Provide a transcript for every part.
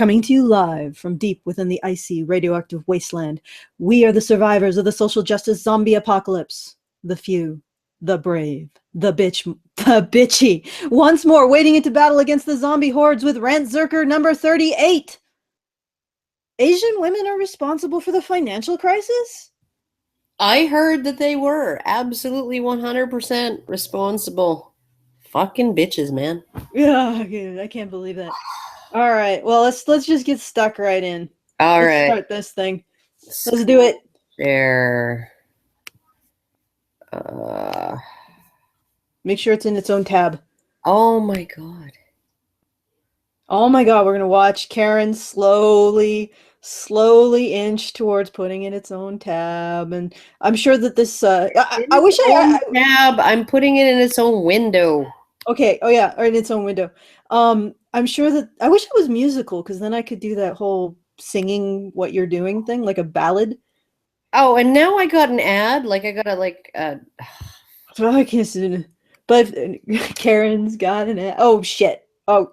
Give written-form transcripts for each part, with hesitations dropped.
Coming to you live from deep within the icy, radioactive wasteland, we are the survivors of the social justice zombie apocalypse. The few, the brave, the bitchy. Once more, wading into battle against the zombie hordes with Rantzerker number 38. Asian women are responsible for the financial crisis? I heard that they were absolutely 100% responsible. Fucking bitches, man. Yeah, I can't believe that. All right, well, let's just get stuck right in. Let's start this thing. Let's do it. Share. Make sure it's in its own tab. Oh my god. Oh my god, we're gonna watch Karen slowly inch towards putting in its own tab, and I'm sure that this. I wish tab. I'm putting it in its own window. Okay. Oh yeah, or in its own window. I'm sure that I wish it was musical, because then I could do that whole singing what you're doing thing, like a ballad. Oh, and now I got an ad. Like I got a Well, I can't see it. But Karen's got an ad. Oh shit. Oh,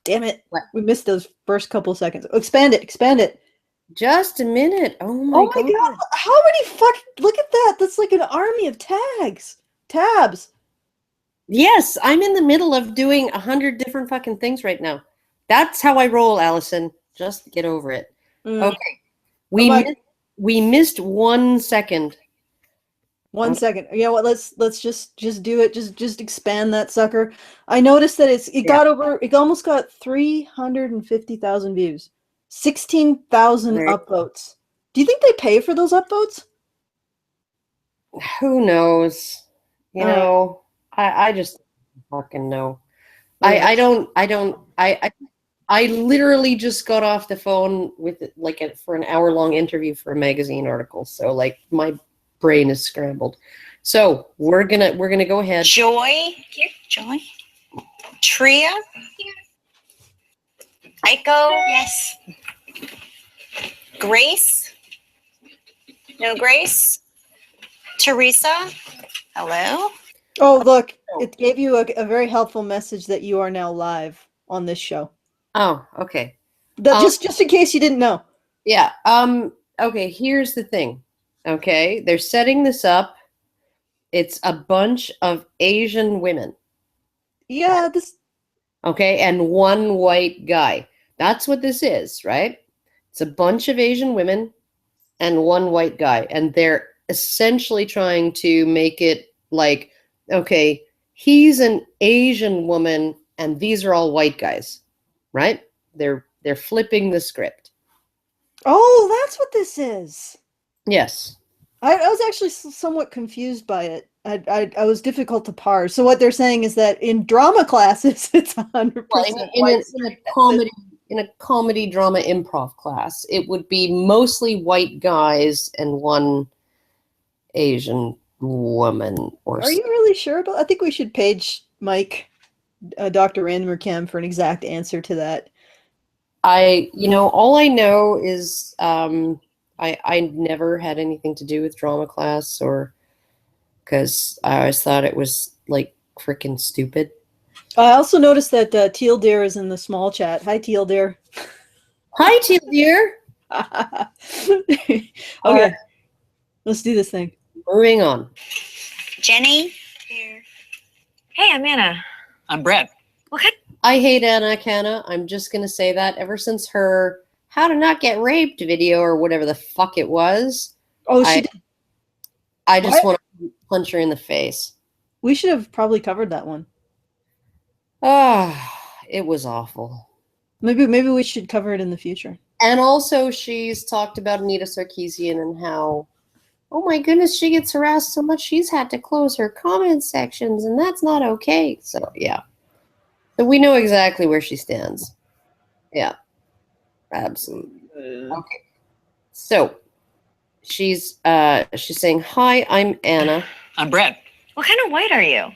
damn it. What? We missed those first couple seconds. Expand it. Just a minute. Oh my god. How many look at that. That's like an army of tabs. Yes, I'm in the middle of doing 100 different fucking things right now. That's how I roll, Allison. Just get over it. Okay. We missed 1 second. 1 second. You know what? Let's just do it. Just expand that sucker. I noticed that it almost got 350,000 views. 16,000 upvotes. Do you think they pay for those upvotes? Who knows? You know, I just fucking know. I literally just got off the phone with for an hour-long interview for a magazine article. So like my brain is scrambled. So we're gonna go ahead. Joy here, Joy. Tria. Aiko, yes. Grace. No Grace. Teresa. Hello. Oh, look, it gave you a very helpful message that you are now live on this show. Oh, okay. Just in case you didn't know. Yeah. Okay, here's the thing. Okay, they're setting this up. It's a bunch of Asian women. Yeah, Okay, and one white guy. That's what this is, right? It's a bunch of Asian women and one white guy. And they're essentially trying to make it like, okay, he's an Asian woman and these are all white guys, right? They're flipping the script. Oh, that's what this is. Yes. I was actually somewhat confused by it. I was difficult to parse. So what they're saying is that in drama classes, it's 100% in a comedy drama improv class, it would be mostly white guys and one Asian woman. Are you really sure about? I think we should page Mike, Dr. Rantzerker, for an exact answer to that. All I know is I never had anything to do with drama class, or because I always thought it was like freaking stupid. I also noticed that Teal Deer is in the small chat. Hi, Teal Deer. Hi, Teal Deer. Okay, let's do this thing. Moving on. Jenny. Here. Hey, I'm Anna. I'm Brett. What? I hate Anna Kana. I'm just going to say that ever since her How to Not Get Raped video or whatever the fuck it was. Oh, I just want to punch her in the face. We should have probably covered that one. It was awful. Maybe we should cover it in the future. And also she's talked about Anita Sarkeesian and how, oh my goodness, she gets harassed so much she's had to close her comment sections, and that's not okay. So yeah. So we know exactly where she stands. Yeah. Absolutely. Okay. So she's saying, hi, I'm Anna. I'm Brett. What kind of white are you?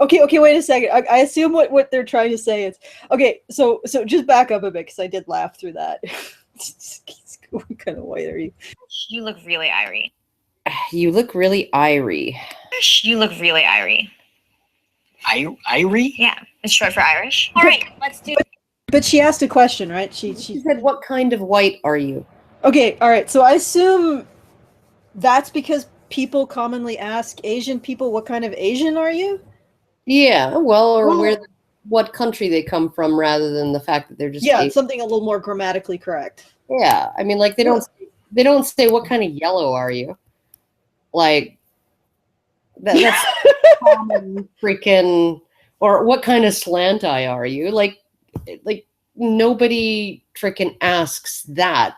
Okay, wait a second. I assume what they're trying to say is, okay, so just back up a bit, because I did laugh through that. What kind of white are you? You look really irie. You look really irie. You look really irie. Irie? Yeah, it's short for Irish. All right, let's do it. But she asked a question, right? She said, "What kind of white are you?" Okay, all right. So I assume that's because people commonly ask Asian people, "What kind of Asian are you?" Yeah, well, or Well, what country they come from, rather than the fact that they're just yeah, Asian. something a little more grammatically correct. Yeah, I mean, like they don't say what kind of yellow are you, like that's common freaking, or what kind of slant eye are you, like nobody freaking asks that.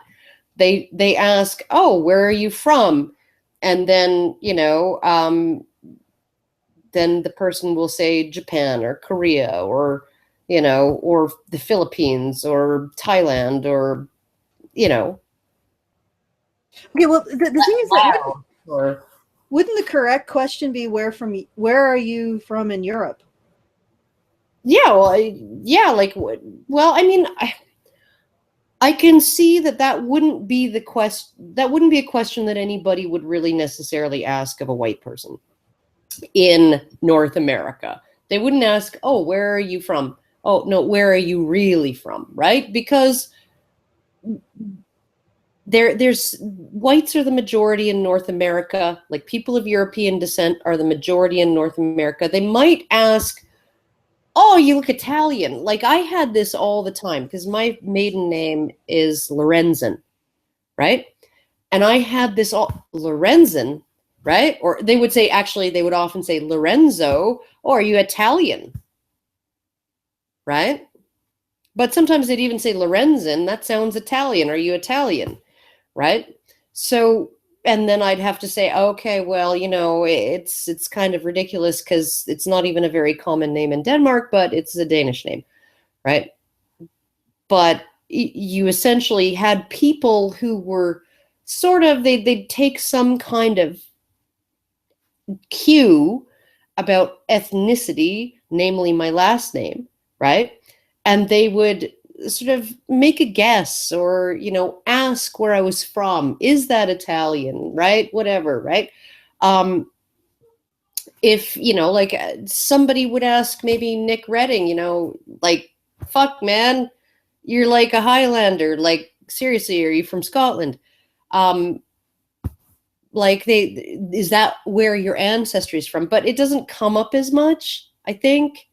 They ask, oh, where are you from, and then then the person will say Japan or Korea or or the Philippines or Thailand or Okay, well, the thing is that or wouldn't the correct question be where are you from in Europe? yeah, well, yeah, like, well, I mean, I can see that wouldn't be the question. That wouldn't be a question that anybody would really necessarily ask of a white person in North America. They wouldn't ask, "Oh, where are you from?" Oh, no, where are you really from? Right? Because there's whites are the majority in North America. Like, people of European descent are the majority in North America. They might ask, oh, you look Italian. Like, I had this all the time because my maiden name is Lorenzen, right? And I had this all Lorenzen, right? Or they would say, actually, they would often say Lorenzo, or are you Italian? Right? But sometimes they'd even say Lorenzen, that sounds Italian. Are you Italian? Right? So, and then I'd have to say, okay, well, it's kind of ridiculous because it's not even a very common name in Denmark, but it's a Danish name, right? But you essentially had people who were sort of, they'd take some kind of cue about ethnicity, namely my last name, right? And they would sort of make a guess or, ask where I was from. Is that Italian, right? Whatever, right? If, like, somebody would ask maybe Nick Redding, like, fuck, man, you're like a Highlander. Like, seriously, are you from Scotland? Like, is that where your ancestry is from? But it doesn't come up as much, I think,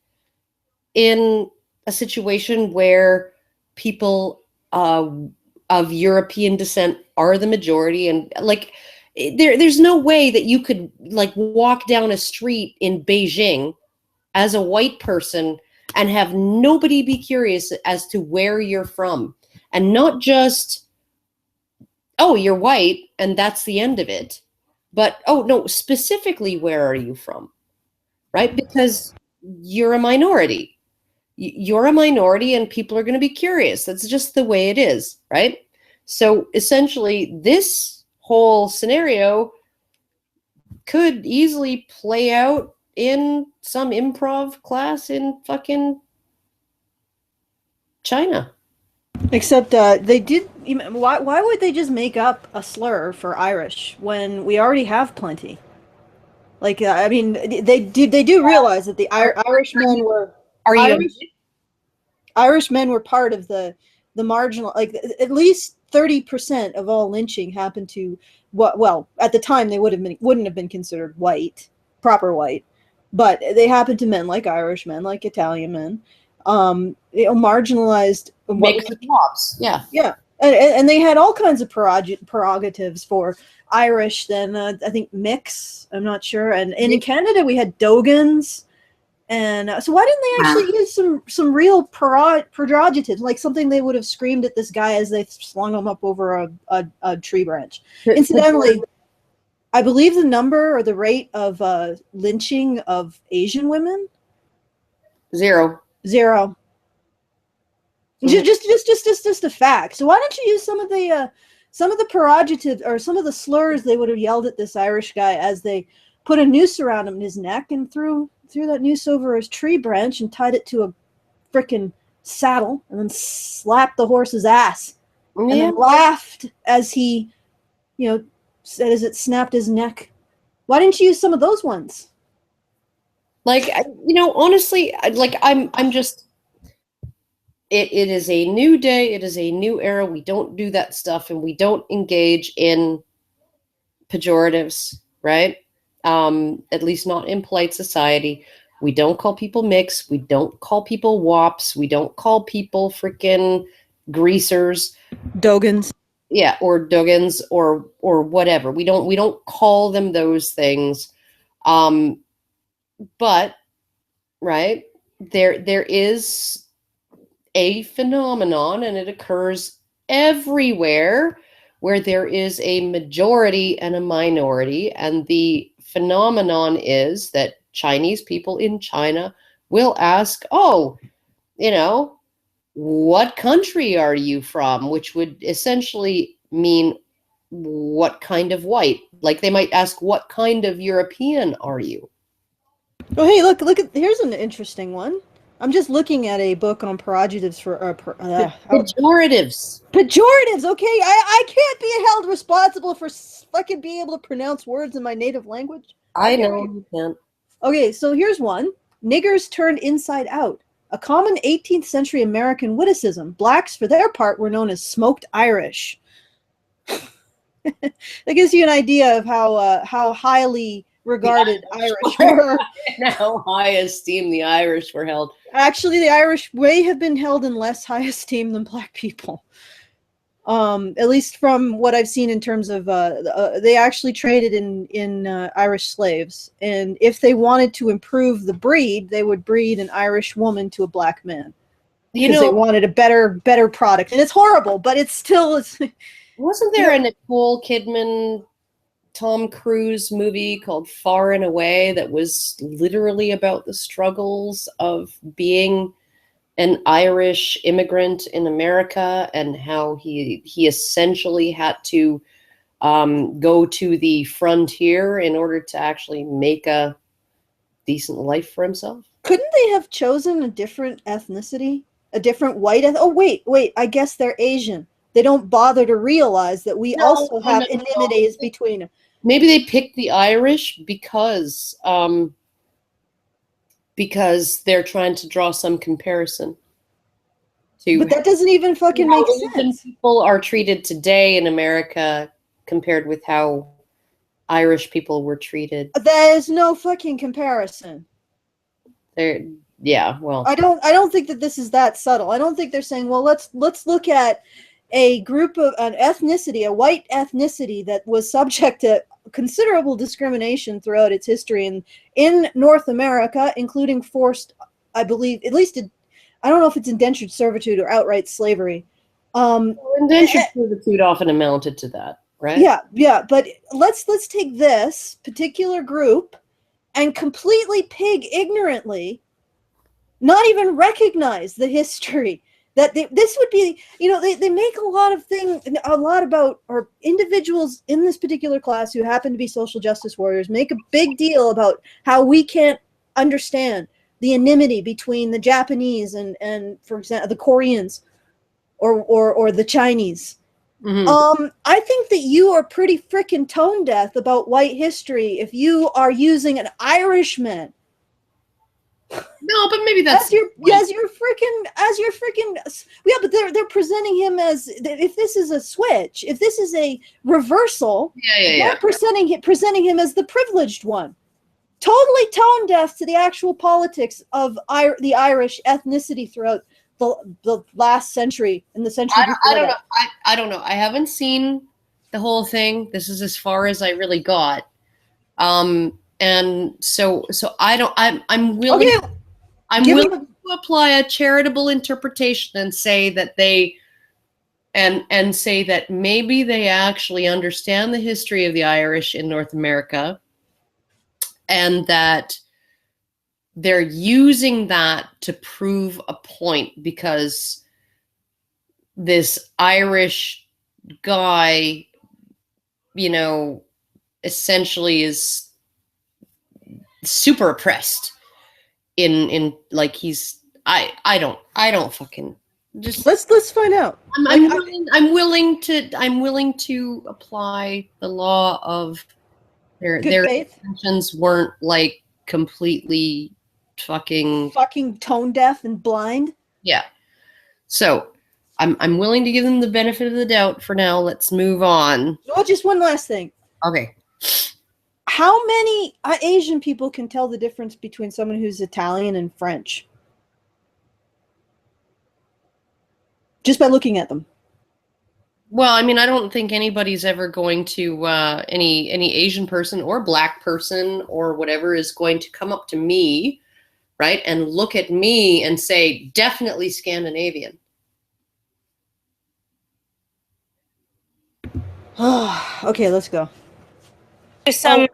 in a situation where people of European descent are the majority, and like there's no way that you could like walk down a street in Beijing as a white person and have nobody be curious as to where you're from, and not just, oh, you're white and that's the end of it, but, oh no, specifically, where are you from? Right? Because you're a minority. You're a minority and people are going to be curious. That's just the way it is, right? So essentially, this whole scenario could easily play out in some improv class in fucking China. Except they did. Why would they just make up a slur for Irish when we already have plenty? Like, I mean, they do realize that the Irishmen were Are you? Irish men were part of the marginal. Like, at least 30% of all lynching happened to what? Well, at the time they wouldn't have been considered white, proper white, but they happened to men like Irishmen, like Italian men, marginalized. Mixed wops. Yeah. Yeah, and they had all kinds of prerogatives for Irish. Then I think mix. I'm not sure. And in Canada we had Dogans. And so why didn't they actually use some real prerogatives, like something they would have screamed at this guy as they slung him up over a tree branch? Incidentally, I believe the number or the rate of lynching of Asian women? Zero. Just a fact. So why don't you use some of the prerogatives or some of the slurs they would have yelled at this Irish guy as they put a noose around him in his neck and threw that noose over his tree branch and tied it to a frickin' saddle and then slapped the horse's ass and then laughed as he, said as it snapped his neck. Why didn't you use some of those ones? Like, honestly, I'm just. It is a new day. It is a new era. We don't do that stuff, and we don't engage in pejoratives, right? At least not in polite society. We don't call people mix. We don't call people wops. We don't call people freaking greasers. Dogans. Yeah, or duggins or whatever. We don't call them those things. But right, there is a phenomenon, and it occurs everywhere, where there is a majority and a minority. And the phenomenon is that Chinese people in China will ask, oh, what country are you from? Which would essentially mean, what kind of white? Like, they might ask, what kind of European are you? Oh, hey, look at here's an interesting one. I'm just looking at a book on prerogatives for Pejoratives. pejoratives. Okay, I can't be held responsible for fucking being able to pronounce words in my native language. I know you can't. Okay, so here's one. Niggers turned inside out. A common 18th century American witticism. Blacks, for their part, were known as smoked Irish. That gives you an idea of how highly regarded Irish were. And how high esteem the Irish were held. Actually, the Irish may have been held in less high esteem than black people. At least from what I've seen in terms of they actually traded in Irish slaves, and if they wanted to improve the breed, they would breed an Irish woman to a black man because they wanted a better product. And it's horrible, but it's wasn't there a Nicole Kidman, Tom Cruise movie called Far and Away that was literally about the struggles of being an Irish immigrant in America, and how he essentially had to go to the frontier in order to actually make a decent life for himself? Couldn't they have chosen a different ethnicity? A different white oh, wait, I guess they're Asian. They don't bother to realize that we also have inimities between them. Maybe they picked the Irish because they're trying to draw some comparison to. But that doesn't even fucking make sense. People are treated today in America compared with how Irish people were treated. There is no fucking comparison. Yeah, well, I don't think that this is that subtle. I don't think they're saying, well, let's look at a group of an ethnicity, a white ethnicity that was subject to considerable discrimination throughout its history in North America, including forced, I believe, at least I don't know if it's indentured servitude or outright slavery. Indentured servitude often amounted to that, right? Yeah. But let's take this particular group and completely pig ignorantly not even recognize the history that this would be, they make a lot about, or individuals in this particular class who happen to be social justice warriors make a big deal about how we can't understand the enmity between the Japanese and for example, the Koreans or the Chinese. Mm-hmm. I think that you are pretty freaking tone deaf about white history if you are using an Irishman. No, but maybe that's as your freaking yeah, but they're presenting him as, if this is a switch, if this is a reversal, they're presenting him as the privileged one. Totally tone deaf to the actual politics of the Irish ethnicity throughout the last century and the century before. I don't know. I don't know. I haven't seen the whole thing. This is as far as I really got. And so I'm willing. Okay. I'm willing to apply a charitable interpretation and say that and say that maybe they actually understand the history of the Irish in North America, and that they're using that to prove a point, because this Irish guy, essentially is super oppressed in like he's I don't fucking just let's find out. I'm willing to apply the law of their intentions weren't like completely fucking tone deaf and blind. Yeah. So I'm willing to give them the benefit of the doubt for now. Let's move on. Oh, just one last thing. Okay. How many Asian people can tell the difference between someone who's Italian and French? Just by looking at them. Well, I mean, I don't think anybody's ever going to any Asian person or Black person or whatever is going to come up to me, right, and look at me and say, definitely Scandinavian. Okay, let's go. Do some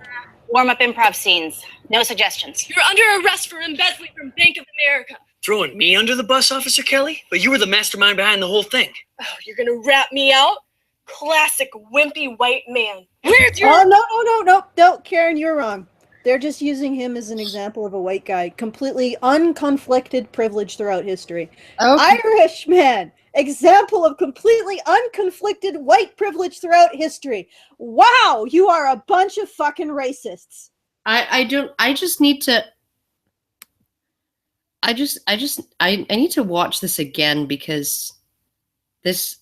warm-up improv scenes. No suggestions. You're under arrest for embezzling from Bank of America. Throwing me under the bus, Officer Kelly? But you were the mastermind behind the whole thing. Oh, you're gonna rat me out? Classic wimpy white man. Where's your... Oh, no, Karen, you're wrong. They're just using him as an example of a white guy. Completely unconflicted privilege throughout history. Okay. Irish man. Example of completely unconflicted white privilege throughout history. Wow, you are a bunch of fucking racists. I need to watch this again because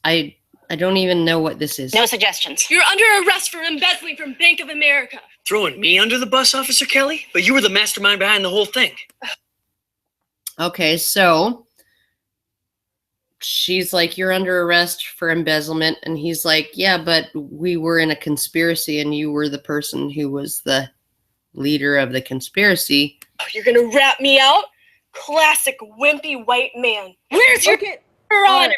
I don't even know what this is. No suggestions. You're under arrest for embezzling from Bank of America. Throwing me under the bus, Officer Kelly? But you were the mastermind behind the whole thing. Okay, so she's like, you're under arrest for embezzlement, and he's like, yeah, but we were in a conspiracy and you were the person who was the leader of the conspiracy. Oh, you're gonna rat me out? Classic wimpy white man. Where's your honor?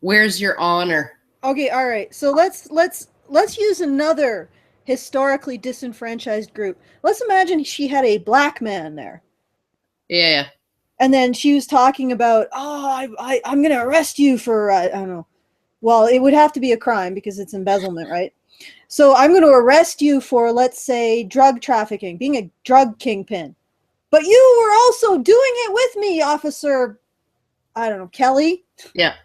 Where's your honor? Okay, all right. So let's use another historically disenfranchised group. Let's imagine she had a black man there. Yeah. And then she was talking about, I'm going to arrest you for, I don't know. Well, it would have to be a crime because it's embezzlement, right? So I'm going to arrest you for, let's say, drug trafficking, being a drug kingpin. But you were also doing it with me, Officer, I don't know, Kelly? Yeah.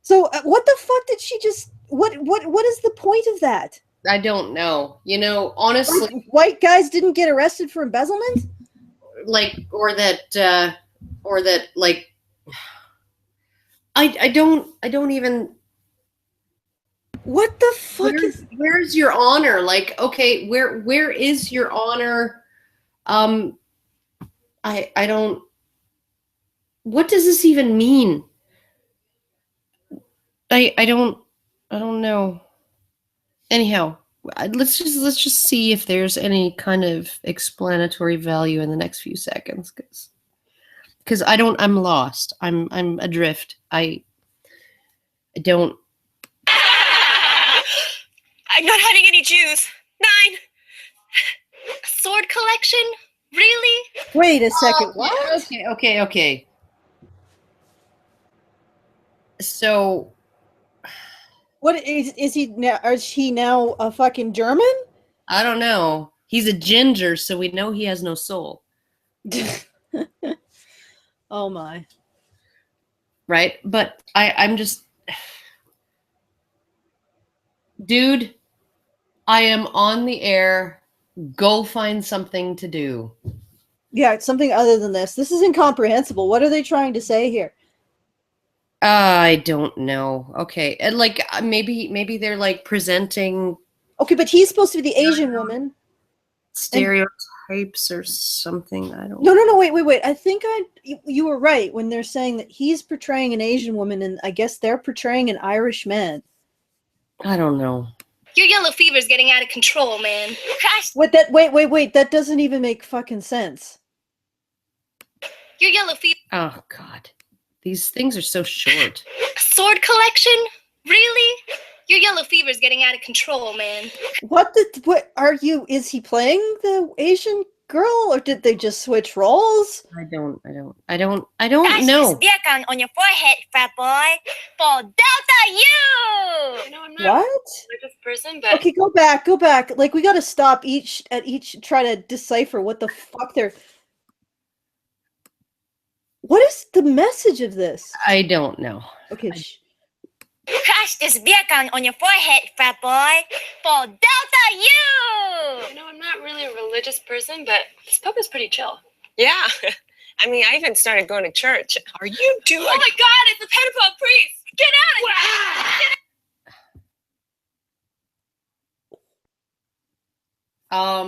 So what the fuck did she just, what is the point of that? I don't know. You know, honestly. White guys didn't get arrested for embezzlement? Or that, like, I don't even. What the fuck where's your honor? Like, okay, where is your honor? I don't. What does this even mean? I don't know. Anyhow, let's just see if there's any kind of explanatory value in the next few seconds, because I'm lost. I'm adrift. I don't. I'm not hiding any Jews. 9. Sword collection? Really? Wait a second. What? Okay. So, what is he now? Is he now a fucking German? I don't know. He's a ginger, so we know he has no soul. Oh my. Right? But I'm just, dude, I am on the air. Go find something to do. Yeah, it's something other than this. This is incomprehensible. What are they trying to say here? I don't know. Okay. And like maybe they're like presenting. Okay, but he's supposed to be the Asian woman. Stereotypes or something. I don't know. No, wait. I think you were right when they're saying that he's portraying an Asian woman and I guess they're portraying an Irish man. I don't know. Your yellow fever's getting out of control, man. Crash. Wait, that doesn't even make fucking sense. Your yellow fever. Oh god. These things are so short. Sword collection? Really? Your yellow fever's getting out of control, man. What are you? Is he playing the Asian girl or did they just switch roles? I don't Crash know. this beer can on your forehead, fat boy. For Delta U! I know I'm not What? a religious person, but Okay, go back. Like we got to stop each try to decipher what the fuck they're. What is the message of this? I don't know. Okay. Crash this beer can on your forehead, frat boy. For Delta U! You know, I'm not really a religious person, but this Pope is pretty chill. Yeah. I mean, I even started going to church. Are you two? Oh my God, it's the pedophile priest! Get out of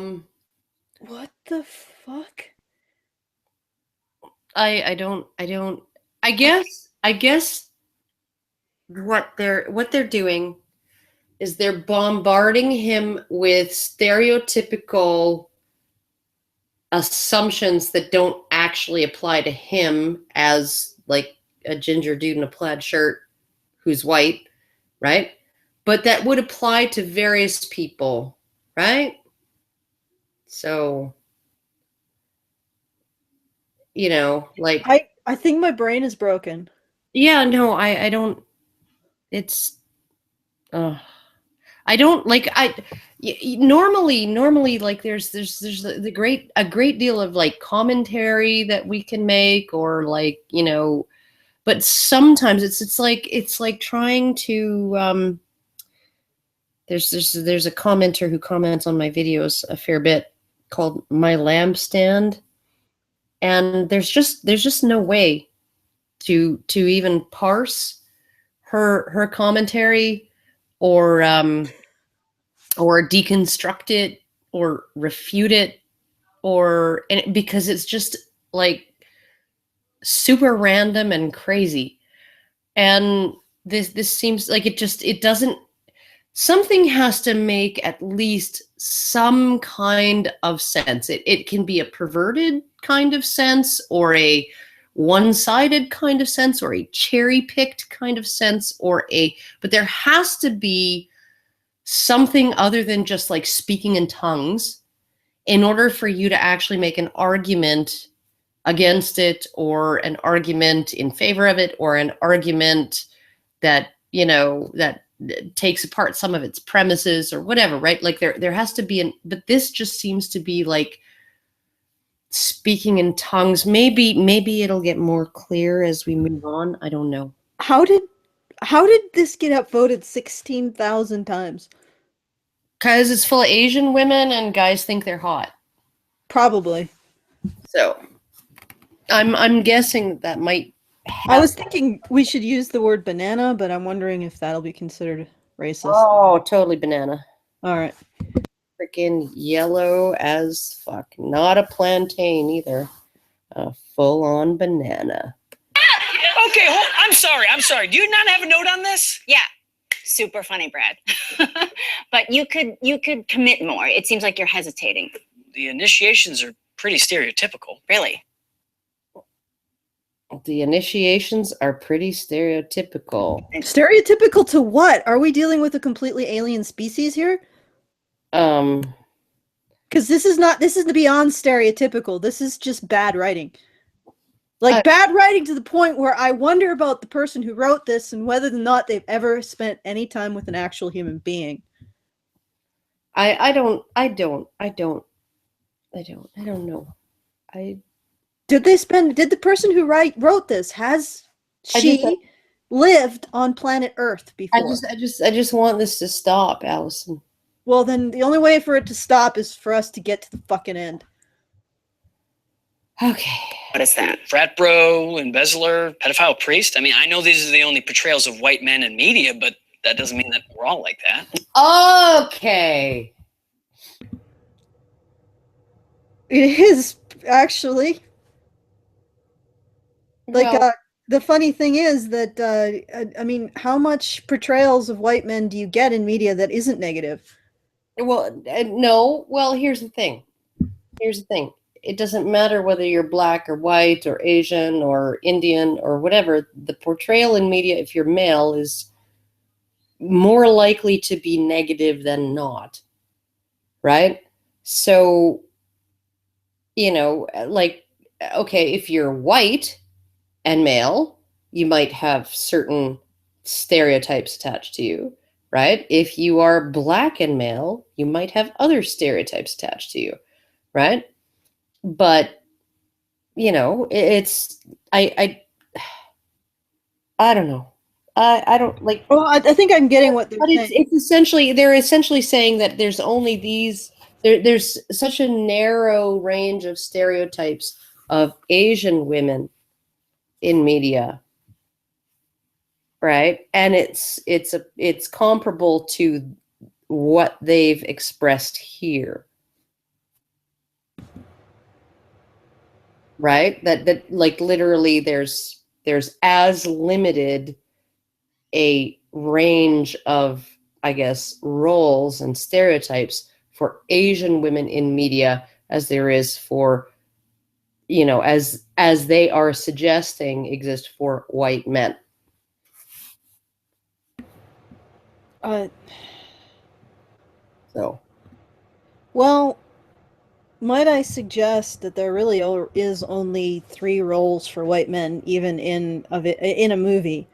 here! What the fuck? I guess what they're doing is they're bombarding him with stereotypical assumptions that don't actually apply to him as like a ginger dude in a plaid shirt who's white, right? But that would apply to various people, right? So, you know, like I think my brain is broken. yeah, no, I don't. It's, I don't like. Normally, like there's a great deal of like commentary that we can make, or like but sometimes it's like trying to. There's a commenter who comments on my videos a fair bit called My Lampstand, and there's just no way to even parse her commentary or deconstruct it or refute it because it's just like super random and crazy. And this seems like it doesn't. Something has to make at least some kind of sense. It can be a perverted kind of sense, or a one-sided kind of sense, or a cherry-picked kind of sense, but there has to be something other than just like speaking in tongues in order for you to actually make an argument against it, or an argument in favor of it, or an argument that that takes apart some of its premises or whatever, right? Like there has to be but this just seems to be like speaking in tongues. Maybe it'll get more clear as we move on. I don't know. How did this get upvoted 16,000 times? Because it's full of Asian women and guys think they're hot. Probably. So I'm guessing that might happen. I was thinking we should use the word banana, but I'm wondering if that'll be considered racist. Oh, totally banana. All right. Freaking yellow as fuck. Not a plantain either. A full-on banana. Okay, I'm sorry. Do you not have a note on this? Yeah, super funny, Brad. But you could commit more. It seems like you're hesitating. The initiations are pretty stereotypical. Really? The initiations are pretty stereotypical. Stereotypical to what? Are we dealing with a completely alien species here? Because this is beyond stereotypical. This is just bad writing. Like bad writing to the point where I wonder about the person who wrote this and whether or not they've ever spent any time with an actual human being. I don't know. Did the person who wrote this, has she lived on planet Earth before? I just want this to stop, Allison. Well, then the only way for it to stop is for us to get to the fucking end. Okay. What is that? Frat bro, embezzler, pedophile priest. I mean, I know these are the only portrayals of white men in media, but that doesn't mean that we're all like that. Okay. It is actually. Like, the funny thing is that, I mean, how much portrayals of white men do you get in media that isn't negative? Well, no. Well, here's the thing. It doesn't matter whether you're black or white or Asian or Indian or whatever. The portrayal in media, if you're male, is more likely to be negative than not. Right? So, like, okay, if you're white and male, you might have certain stereotypes attached to you, right? If you are black and male, you might have other stereotypes attached to you, right? But it's I don't know. I don't like. Well, I think I'm getting what they're But saying. it's essentially, they're essentially saying that there's only these. There's such a narrow range of stereotypes of Asian women in media, right? And it's comparable to what they've expressed here, right? That like literally there's as limited a range of, I guess, roles and stereotypes for Asian women in media as there is for, you know, as they are suggesting exist for white men. So, Well, might I suggest that there really is only 3 roles for white men, even in a movie.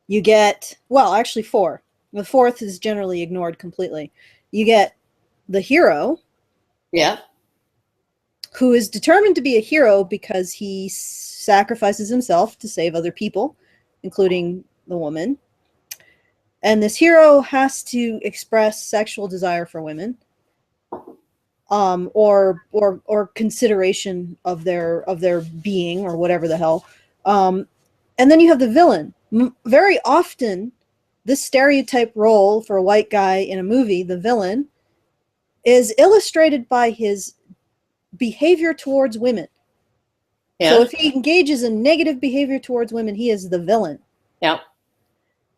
You get, well, actually 4. The 4th is generally ignored completely. You get the hero, yeah. who is determined to be a hero because he sacrifices himself to save other people, including the woman. And this hero has to express sexual desire for women, or consideration of their being, or whatever the hell. And then you have the villain. Very often, this stereotype role for a white guy in a movie, the villain, is illustrated by his behavior towards women. Yeah. So if he engages in negative behavior towards women, he is the villain. Yeah.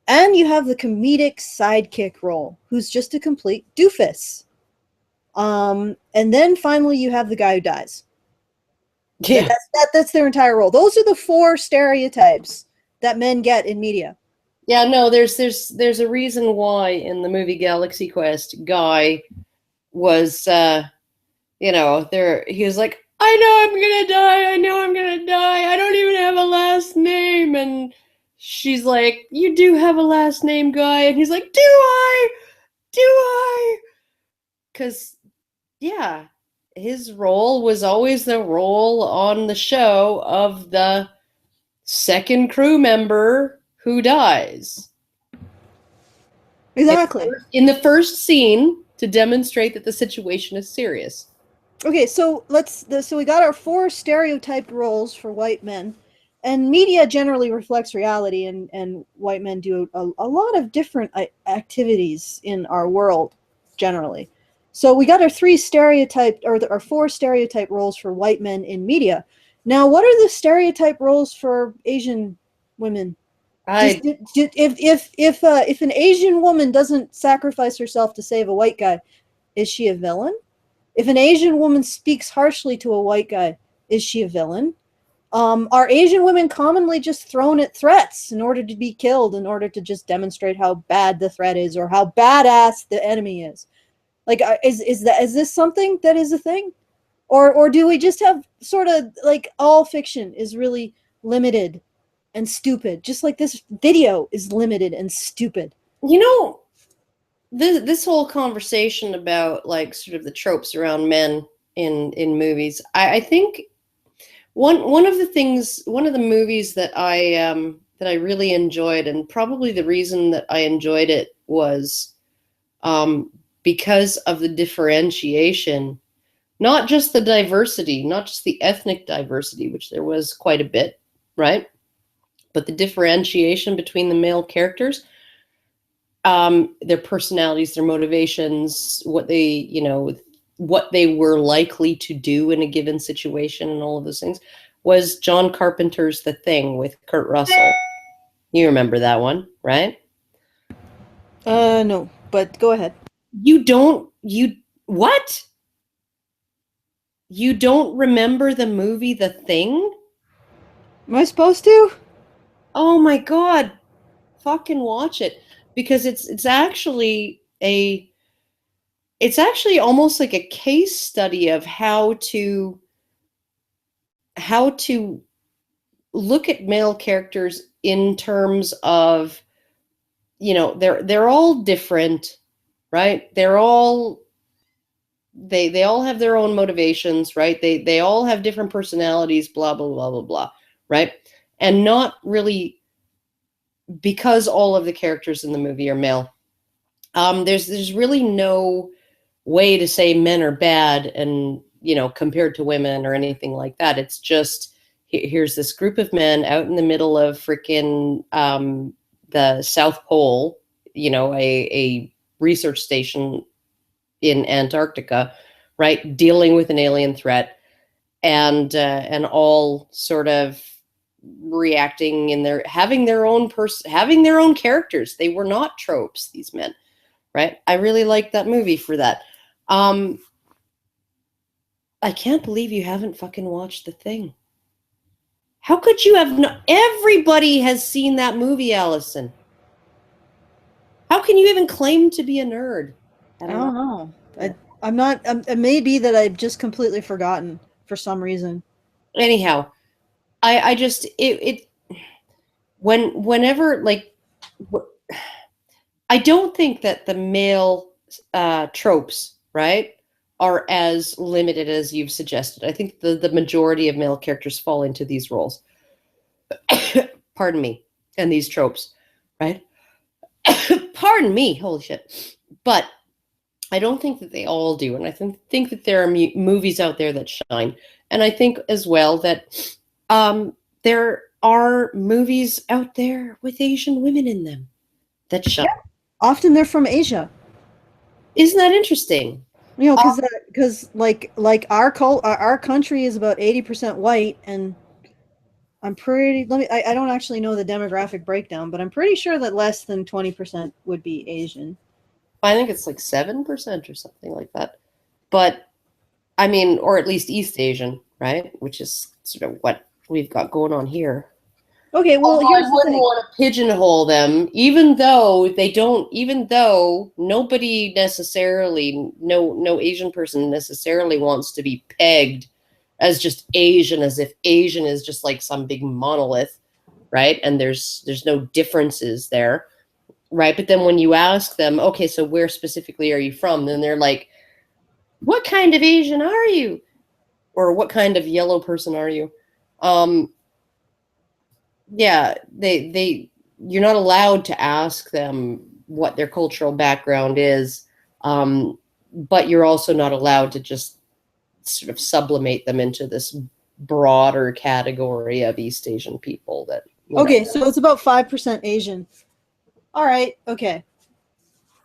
And you have the comedic sidekick role, who's just a complete doofus. And then finally you have the guy who dies. Yeah. That's their entire role. Those are the 4 stereotypes that men get in media. Yeah, no, there's a reason why in the movie Galaxy Quest, Guy was you know, he was like, I know I'm gonna die, I know I'm gonna die, I don't even have a last name. And she's like, you do have a last name, Guy. And he's like, do I? Because, yeah, his role was always the role on the show of the second crew member who dies. Exactly. In the first scene, to demonstrate that the situation is serious. Okay, so so we got our 4 stereotyped roles for white men, and media generally reflects reality, and white men do a lot of different activities in our world, generally. So we got our 3 stereotyped, or our 4 stereotype roles for white men in media. Now, what are the stereotype roles for Asian women? If an Asian woman doesn't sacrifice herself to save a white guy, is she a villain? If an Asian woman speaks harshly to a white guy, is she a villain? Are Asian women commonly just thrown at threats in order to be killed, in order to just demonstrate how bad the threat is, or how badass the enemy is? Like, is this something that is a thing? Or do we just have sort of like all fiction is really limited and stupid, just like this video is limited and stupid? You know, this whole conversation about like sort of the tropes around men in movies, I think one of the movies that I really enjoyed, and probably the reason that I enjoyed it was because of the differentiation, not just the diversity, not just the ethnic diversity, which there was quite a bit, right? But the differentiation between the male characters, their personalities, their motivations, what they were likely to do in a given situation, and all of those things, was John Carpenter's The Thing with Kurt Russell. You remember that one, right? No, but go ahead. What? You don't remember the movie The Thing? Am I supposed to? Oh my God. Fucking watch it. Because it's actually almost like a case study of how to look at male characters in terms of, you know, they're all different, right? They all have their own motivations, right? They all have different personalities, blah, blah, blah, blah, blah, right? And not really because all of the characters in the movie are male, there's really no way to say men are bad and, you know, compared to women or anything like that. It's just, here's this group of men out in the middle of freaking the South Pole, you know, a research station in Antarctica, right, dealing with an alien threat, and all sort of reacting in their having their own characters. They were not tropes, these men, right? I really liked that movie for that. I can't believe you haven't fucking watched The Thing. How could you have not? Everybody has seen that movie, Allison. How can you even claim to be a nerd? I don't know. I'm not. It may be that I've just completely forgotten for some reason. Anyhow, I just whenever like I don't think that the male tropes, right, are as limited as you've suggested. I think the majority of male characters fall into these roles. Pardon me, and these tropes, right? Pardon me, holy shit. But I don't think that they all do, and I think that there are movies out there that shine, and I think as well that there are movies out there with Asian women in them that shine. Yeah. Often they're from Asia. Isn't that interesting? You know, because like our country is about 80% white, and I'm pretty. I don't actually know the demographic breakdown, but I'm pretty sure that less than 20% would be Asian. I think it's like 7% or something like that. But I mean, or at least East Asian, right? Which is sort of what we've got going on here. Okay, well, although here's I wouldn't want to pigeonhole them, even though nobody necessarily, no Asian person necessarily wants to be pegged as just Asian, as if Asian is just like some big monolith, right? And there's no differences there, right? But then when you ask them, okay, so where specifically are you from? Then they're like, what kind of Asian are you? Or what kind of yellow person are you? Yeah, you're not allowed to ask them what their cultural background is, but you're also not allowed to just sort of sublimate them into this broader category of East Asian people. That okay, so it's about 5% Asian. All right, okay.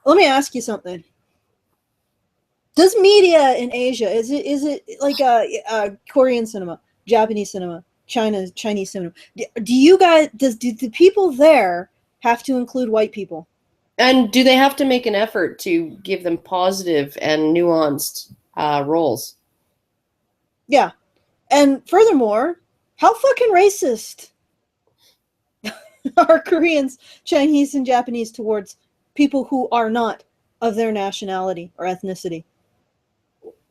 Let me ask you something. Does media in Asia, is it like Korean cinema, Japanese cinema, Chinese cinema? Do you guys, do the people there have to include white people? And do they have to make an effort to give them positive and nuanced roles? Yeah. And furthermore, how fucking racist are Koreans, Chinese, and Japanese towards people who are not of their nationality or ethnicity?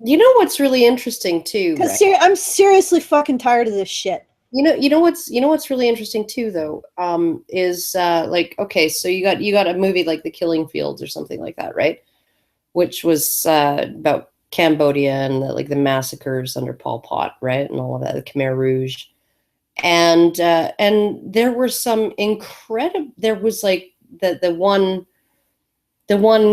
You know what's really interesting too? Because I'm seriously fucking tired of this shit. You know what's really interesting too, though, is like, okay, so you got a movie like The Killing Fields or something like that, right? Which was about Cambodia and the massacres under Pol Pot, right, and all of that, the Khmer Rouge, and there were some incredible. There was like the one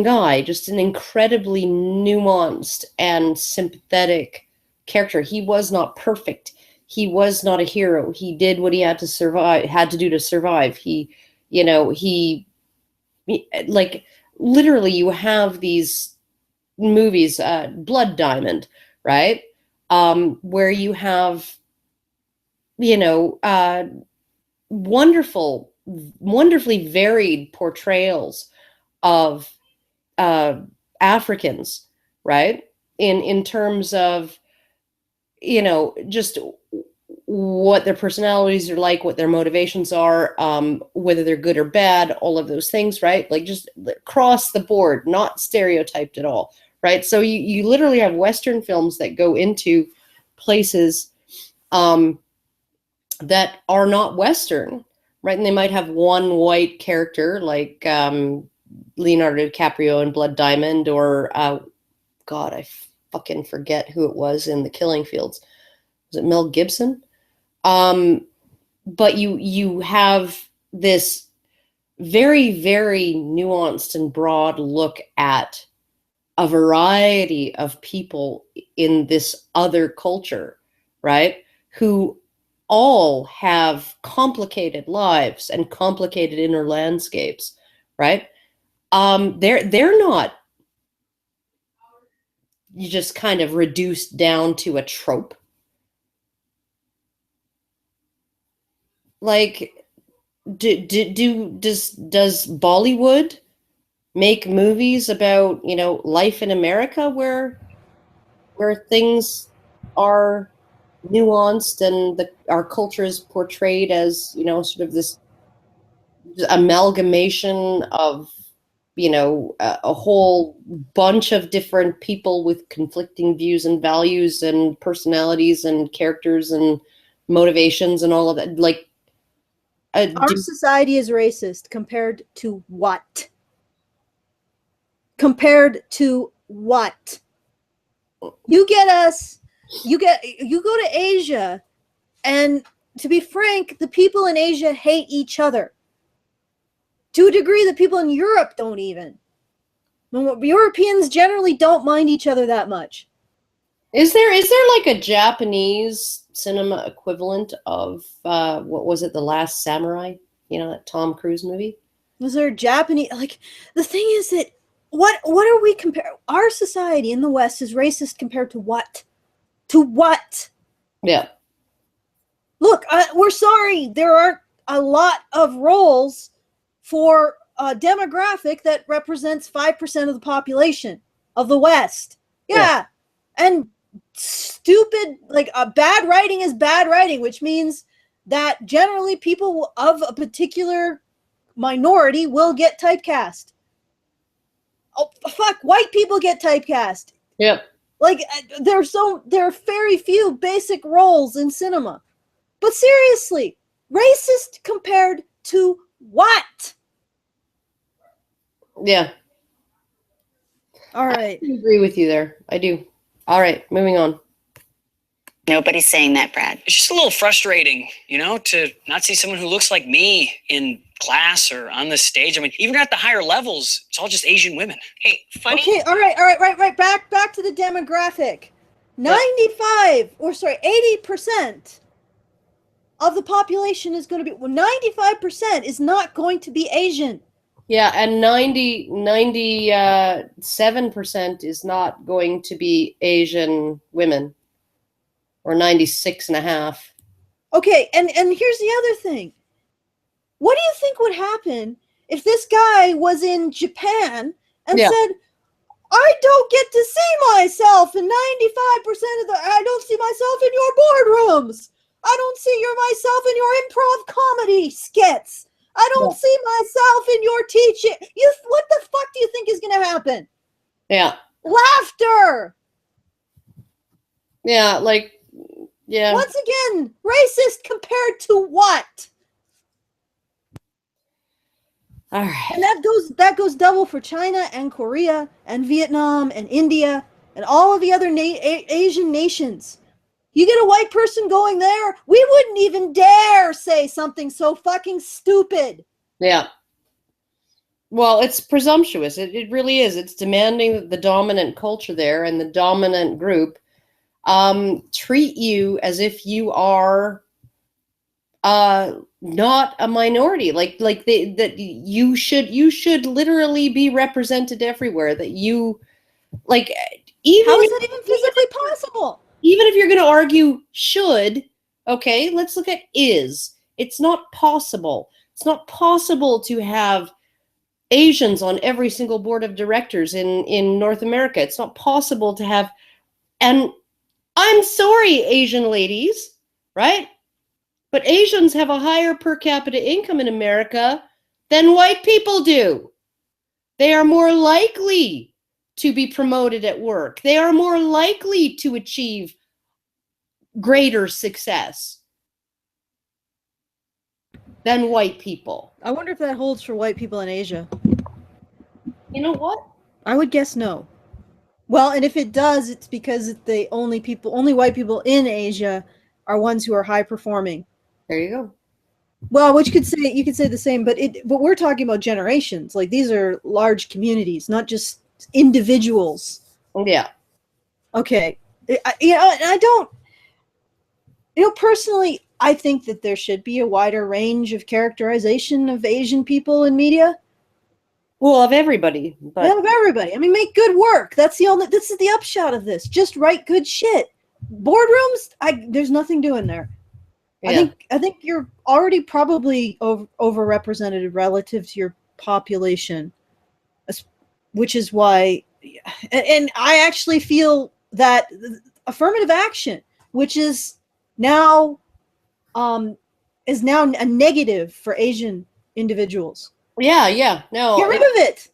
guy, just an incredibly nuanced and sympathetic character. He was not perfect. He was not a hero. He did what he had to do to survive. He like literally, you have these movies, Blood Diamond, right? Where you have, wonderfully varied portrayals of Africans, right? In terms of, just what their personalities are like, what their motivations are, whether they're good or bad, all of those things, right? Like just across the board, not stereotyped at all, right? So you literally have Western films that go into places that are not Western, right? And they might have one white character like Leonardo DiCaprio in Blood Diamond, or God, I fucking forget who it was in The Killing Fields. Was it Mel Gibson? But you have this very, very nuanced and broad look at a variety of people in this other culture, right? Who all have complicated lives and complicated inner landscapes, right? They're not you just kind of reduced down to a trope. Like, does Bollywood make movies about, you know, life in America where things are nuanced and our culture is portrayed as, you know, sort of this amalgamation of, you know, a whole bunch of different people with conflicting views and values and personalities and characters and motivations and all of that? Like, our society is racist compared to what? Compared to what? You go to Asia, and to be frank, the people in Asia hate each other. To a degree, the people in Europe don't even. Europeans generally don't mind each other that much. Is there like a Japanese cinema equivalent of what was it, The Last Samurai? You know, that Tom Cruise movie? Was there Japanese? Like, the thing is that what are we comparing? Our society in the West is racist compared to what? To what? Yeah. Look, we're sorry. There aren't a lot of roles for a demographic that represents 5% of the population of the West. Yeah. And stupid, like, bad writing is bad writing, which means that generally people of a particular minority will get typecast. Oh, fuck, white people get typecast. Yep. Like, there are very few basic roles in cinema. But seriously, racist compared to what? Yeah. All right. I agree with you there. I do. All right, moving on. Nobody's saying that, Brad. It's just a little frustrating, you know, to not see someone who looks like me in class or on the stage. I mean, even at the higher levels, it's all just Asian women. Hey, funny. Okay, all right. Back to the demographic. 80% of the population is going to be, 95% is not going to be Asian. Yeah, and 97% is not going to be Asian women, or 96.5. Okay, and here's the other thing. What do you think would happen if this guy was in Japan and said, I don't get to see myself in 95% I don't see myself in your boardrooms. I don't see myself in your improv comedy skits. I don't see myself in your teaching. What the fuck do you think is going to happen? Yeah. Laughter. Yeah, like, yeah. Once again, racist compared to what? All right. And that goes double for China and Korea and Vietnam and India and all of the other Asian nations. You get a white person going there, we wouldn't even dare say something so fucking stupid. Yeah. Well, it's presumptuous. It really is. It's demanding that the dominant culture there and the dominant group treat you as if you are not a minority. That you should literally be represented everywhere. That you, like, even how is that even physically possible? Even if you're going to argue should, okay, let's look at is. It's not possible. It's not possible to have Asians on every single board of directors in North America. It's not possible to have, and I'm sorry, Asian ladies, right? But Asians have a higher per capita income in America than white people do. They are more likely to be promoted at work. They are more likely to achieve greater success than white people. I wonder if that holds for white people in Asia. You know what? I would guess no. Well, and if it does, it's because the only white people in Asia are ones who are high performing. There you go. Well, which you could say the same, but we're talking about generations. Like these are large communities, not just individuals. Yeah. Okay. I don't, personally, I think that there should be a wider range of characterization of Asian people in media. Well, of everybody, but Of everybody. I mean, make good work. This is the upshot of this. Just write good shit. Boardrooms, there's nothing doing there. yeah. I think you're already probably overrepresented relative to your population, which is why, and I actually feel that affirmative action, which is now a negative for Asian individuals. Yeah. No, Get rid of it.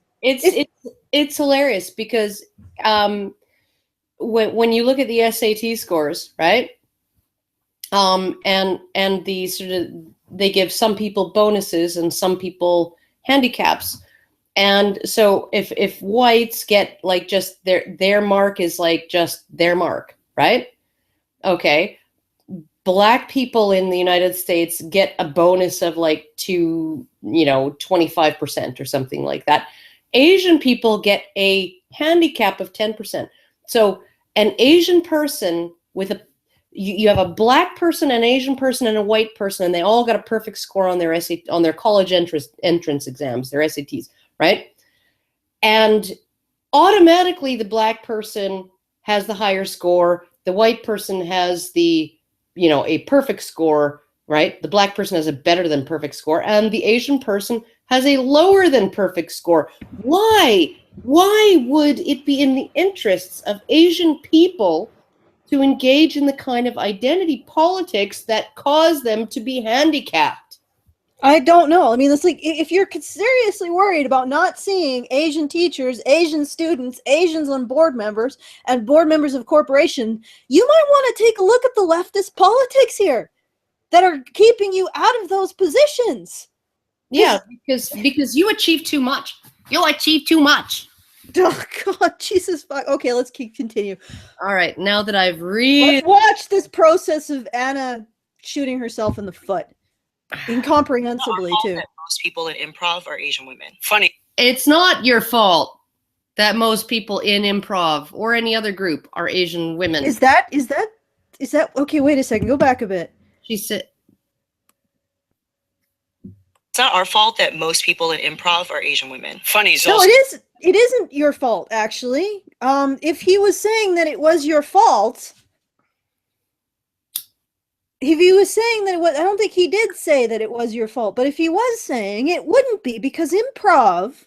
it's hilarious because when you look at the SAT scores, right? And the sort of, they give some people bonuses and some people handicaps. And so if whites get like just their mark is like just their mark, right? Okay. Black people in the United States get a bonus of like 25% or something like that. Asian people get a handicap of 10%. So an Asian person with you have a black person, an Asian person, and a white person, and they all got a perfect score on their on their college entrance exams, their SATs, right? And automatically the black person has the higher score, the white person has a perfect score, right? The black person has a better than perfect score, and the Asian person has a lower than perfect score. Why? Why would it be in the interests of Asian people to engage in the kind of identity politics that cause them to be handicapped? I don't know. I mean, it's like if you're seriously worried about not seeing Asian teachers, Asian students, Asians on board members, and board members of corporation, you might want to take a look at the leftist politics here that are keeping you out of those positions. Yeah, because you achieve too much. You achieve too much. Oh God, Jesus fuck. Okay, let's continue. All right, now that I've really Let's watch this process of Anna shooting herself in the foot. Incomprehensibly, too. Most people in improv are Asian women. Funny. It's not your fault that most people in improv or any other group are Asian women. Is that okay, wait a second, go back a bit. She said It's not our fault that most people in improv are Asian women. Funny. No, it isn't your fault, actually. If he was saying that it was your fault, if he was saying that it was, I don't think he did say that it was your fault, but if he was saying, it wouldn't be, because improv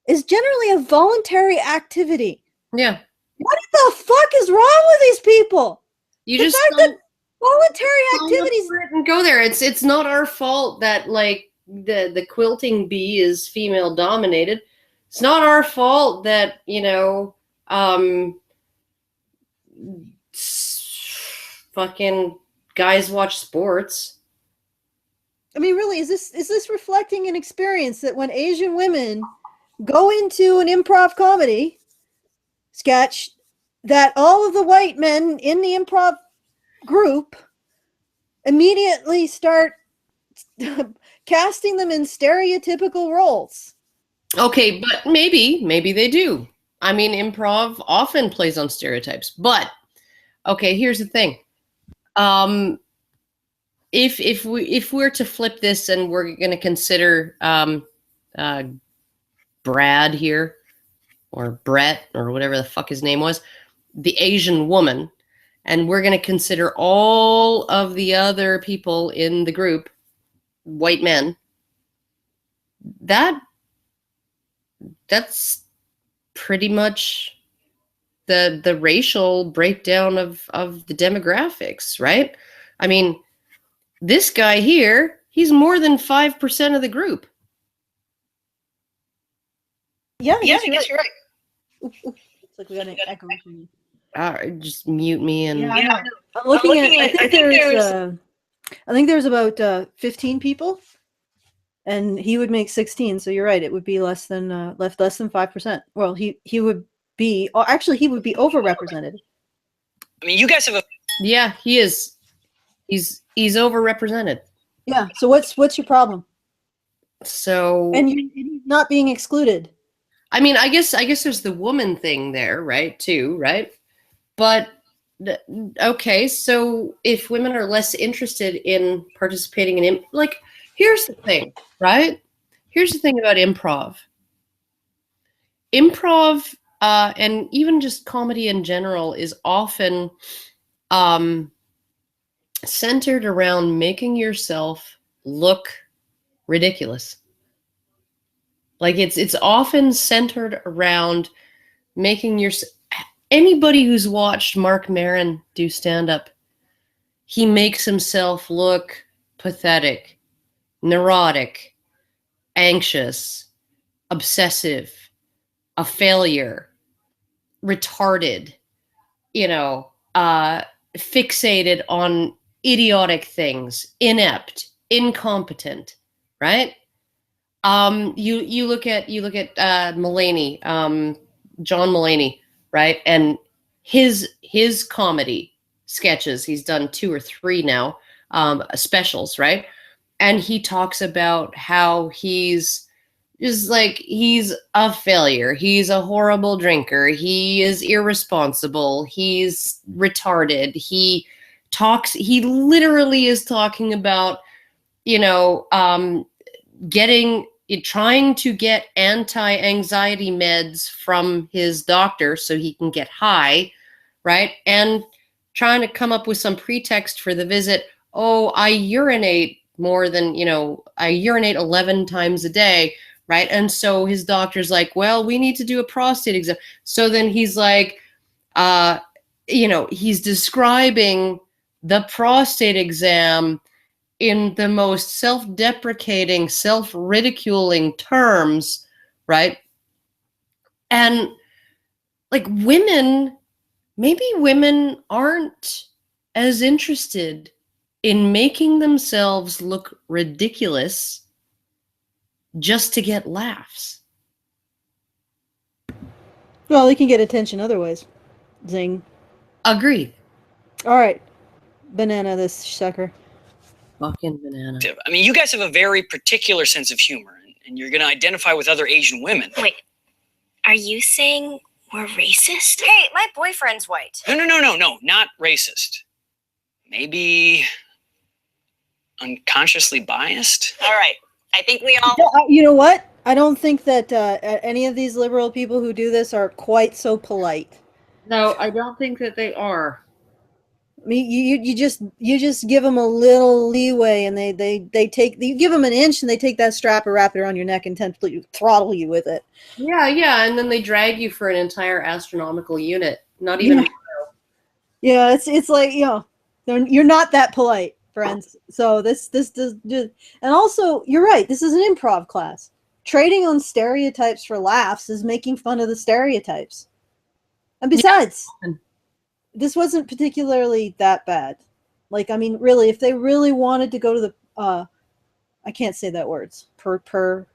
is generally a voluntary activity. Yeah. What the fuck is wrong with these people? You the just fact that voluntary activities and go there. It's not our fault that like the quilting bee is female dominated. It's not our fault that, fucking guys watch sports. I mean, really, is this reflecting an experience that when Asian women go into an improv comedy sketch, that all of the white men in the improv group immediately start casting them in stereotypical roles? Okay, but maybe they do. I mean, improv often plays on stereotypes, but okay, here's the thing. If we're to flip this and we're going to consider Brad here, or Brett, or whatever the fuck his name was, the Asian woman, and we're going to consider all of the other people in the group white men, that's pretty much the racial breakdown of the demographics, right? I mean, this guy here, he's more than 5% of the group. Yeah, I guess you're right. It's like we got an echo. Just mute me and. Yeah, I know. I'm looking at. I think there's about 15 people, and he would make 16. So you're right. It would be less than 5%. Well, he would be. Oh, actually, he would be overrepresented. I mean, you guys have a. Yeah, he is. He's overrepresented. Yeah. So what's your problem? So And you're not being excluded. I mean, I guess there's the woman thing there, right? Too, right? But okay, so if women are less interested in participating in like, here's the thing, right? Here's the thing about improv. Improv, and even just comedy in general, is often centered around making yourself look ridiculous. Like it's often centered around making your anybody who's watched Mark Maron do stand up, he makes himself look pathetic, neurotic, anxious, obsessive, a failure, retarded, you know, fixated on idiotic things, inept, incompetent, right? You look at Mulaney, John Mulaney, right? And his comedy sketches, he's done 2 or 3 now, specials, right? And he talks about how he's just like, he's a failure, he's a horrible drinker, he is irresponsible, he's retarded, he literally is talking about, you know, trying to get anti-anxiety meds from his doctor so he can get high, right? And trying to come up with some pretext for the visit. Oh, I urinate more than, I urinate 11 times a day, right? And so his doctor's like, well, we need to do a prostate exam. So then he's like, he's describing the prostate exam in the most self-deprecating, self-ridiculing terms, right? And like maybe women aren't as interested in making themselves look ridiculous just to get laughs. Well, they can get attention other ways. Zing. Agreed. All right. Banana this sucker. Fucking banana. I mean, you guys have a very particular sense of humor, and you're going to identify with other Asian women. Wait, are you saying we're racist? Hey, my boyfriend's white. No, not racist. Maybe unconsciously biased? All right. I think we all. You know what? I don't think that any of these liberal people who do this are quite so polite. No, I don't think that they are. I mean, you just give them a little leeway, and they take, you give them an inch, and they take that strap and wrap it around your neck and throttle you with it. Yeah, and then they drag you for an entire astronomical unit. Not even. Yeah, it's like, you're not that polite, friends. So this does, and also you're right. This is an improv class. Trading on stereotypes for laughs is making fun of the stereotypes. And besides. Yeah. This wasn't particularly that bad. Like, I mean, really, if they really wanted to go to the, I can't say that words. Pejoratives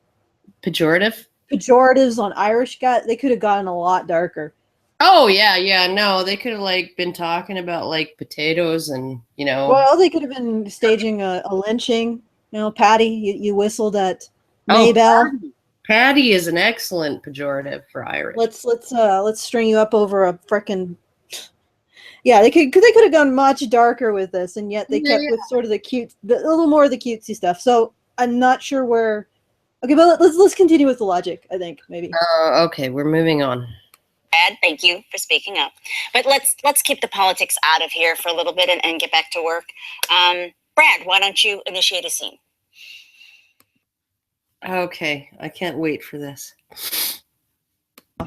on Irish they could have gotten a lot darker. Oh, yeah, no, they could have, been talking about, potatoes and, Well, they could have been staging a lynching. Patty, you whistled at Maybell. Patty is an excellent pejorative for Irish. Let's string you up over a frickin'. Yeah, they could have gone much darker with this, and yet they kept with sort of a little more of the cutesy stuff. So I'm not sure where. Okay, but let's continue with the logic. I think maybe. Okay, we're moving on. Brad, thank you for speaking up. But let's keep the politics out of here for a little bit and get back to work. Brad, why don't you initiate a scene? Okay, I can't wait for this.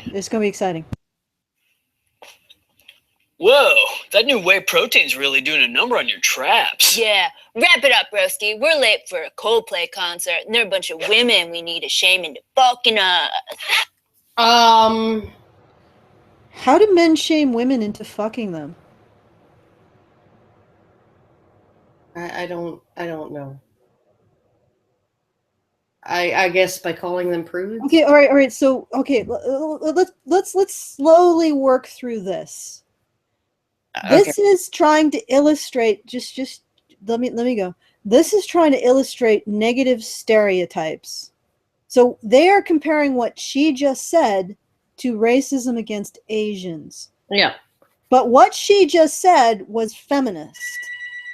It's gonna be exciting. Whoa, that new whey protein's really doing a number on your traps. Yeah, wrap it up, broski. We're late for a Coldplay concert, and there are a bunch of women we need to shame into fucking us. How do men shame women into fucking them? I don't know. I guess by calling them prudes. Okay, all right. So, okay, let's slowly work through this. This is trying to illustrate just let me go. This is trying to illustrate negative stereotypes. So they are comparing what she just said to racism against Asians. Yeah. But what she just said was feminist.